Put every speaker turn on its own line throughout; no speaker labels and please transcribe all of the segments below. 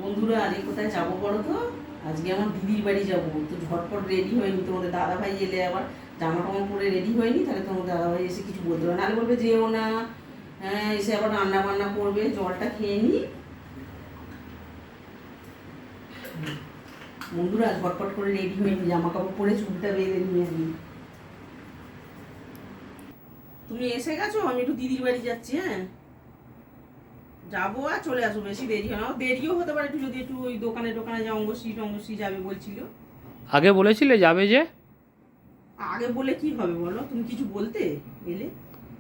বন্ধুরা আজকে কোথায় যাবো বলো তো? আজকে আমার দিদির বাড়ি যাবো, তো ঝটপট রেডি হয়নি। তোমাদের দাদাভাই এলে আবার জামা টামা পরে রেডি হয়নি, তাহলে তোমাদের দাদাভাই এসে কিছু বলতে পারে, নাহলে বলবে যেও না। হ্যাঁ, এসে আবার রান্না বান্না করবে। জলটা খেয়ে নি বন্ধুরা, ঝটপট করে রেডি হয়নি, জামা কাপড় পরে চুলটা বেঁধে নিয়ে আমি। তুমি এসে গেছো? আমি একটু দিদির বাড়ি যাচ্ছি। হ্যাঁ, যাবো আর চলে আসবো, বেশি দেরি হয় না। দেরিও হতে পারে একটু, যদি একটু ওই দোকানে টোকানে যা অঙ্গশ্রী যাবে বলছিল।
আগে বলেছিলে যাবে যে?
আগে বলে কি হবে বলো? তুমি কিছু বলতে এলে?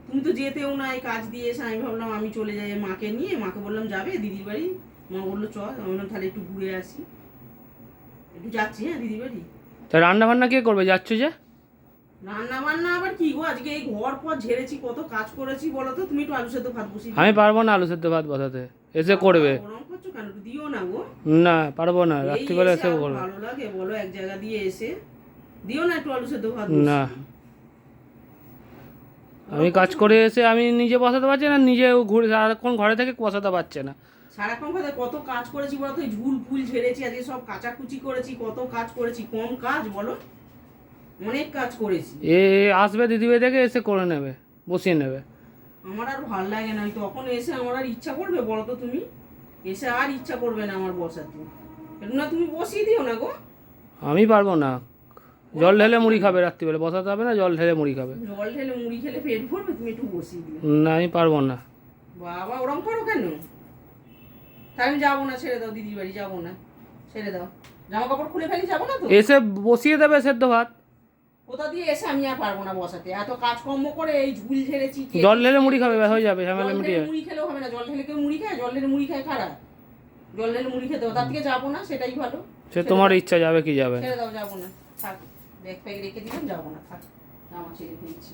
তুমি তো যেতেও না, এই কাজ দিয়ে এসে আমি ভাবলাম আমি চলে যাই মাকে নিয়ে। মাকে বললাম যাবে দিদির বাড়ি, মা বললো চল। আমি বললাম তাহলে একটু ঘুরে আসি, একটু যাচ্ছি। হ্যাঁ, দিদির বাড়ি।
তা রান্না বান্না কে করবে, যাচ্ছ যে?
রান্না বান্না আবার কি গো, আজকে এই ঘর পর ঝেড়েছি, কত কাজ করেছি বলো তো। তুমি একটু আলু সেদ্ধ ভাত বসিয়ে
আমি পারবো না আলু সেদ্ধ ভাত বসাতে, এসে করবে।
গরম করছো কেন? একটু দিও না গো।
না পারবো না,
এই
রাত্রিবেলা
এসে
এসে
আর
করবে।
ভালো লাগে বলো? এক জায়গা দিয়ে এসে দিও না একটু আলু সেদ্ধ ভাত
না,
বসিয়ে?
আমি কাজ করে এসে আমি নিজে বসাতে পারছি না, নিজে ঘুরে সারাক্ষণ ঘরে থেকে বসাতে পারছে না।
সারাক্ষণ কথা, কত কাজ করেছি বলো তো। ঝুল ফুল ঝেড়েছি, আজকে সব কাচাকুচি করেছি, কত কাজ করেছি। কম কাজ বলো? অনেক কাজ করেছি।
এ আসবে দিদিভাই থেকে, এসে করে নেবে, বসিয়ে নেবে।
আমার আর ভাল লাগে না, তখন এসে আমার আর ইচ্ছা করবে বলো তো? তুমি এসে আর ইচ্ছা করবে না আমার বসাতে। না তুমি বসিয়ে দিও না গো।
আমি পারবো না, জল ঢেলে মুড়ি খাবে রাত্রিবেলা, বসাতে হবে না, জল ঢেলে মুড়ি খাবে।
জল ঢেলে মুড়ি খেলে পেট ভরবে? তুমি একটু বসিয়ে দিও।
না আমি পারবো না।
বাবা ওরম করো কেন? তাই আমি যাবো না, ছেড়ে দাও, দিদির বাড়ি যাবো না, ছেড়ে দাও। জামা কাপড় খুলে ফেলি, যাবো না তো।
এসে বসিয়ে দেবে সেদ্ধ ভাত।
কোথা দিয়ে এসে আমি আর পারবো না বসাতে, এত কাজকর্ম করে এই ঝুল ঝেড়েছি।
জল ঢেলে মুড়ি খাবে, হয়ে যাবে, ঝামেলা
জল
মিটিয়ে।
ঢেলে মুড়ি খেলেও হবে না, জল ঢেলে কেউ মুড়ি খায়? জল ঢেলে মুড়ি খায় খারাপ? জল ঢেলে মুড়ি খেতে হবে, তার থেকে যাবো না, সেটাই ভালো।
সে তোমার ইচ্ছা, যাবে কি যাবে না।
ছেড়ে দাও, যাবো না, থাক। ব্যাগ ফ্যাগ রেখে দিলাম, যাবো না, থাক। জামা ছেড়ে দিয়েছি।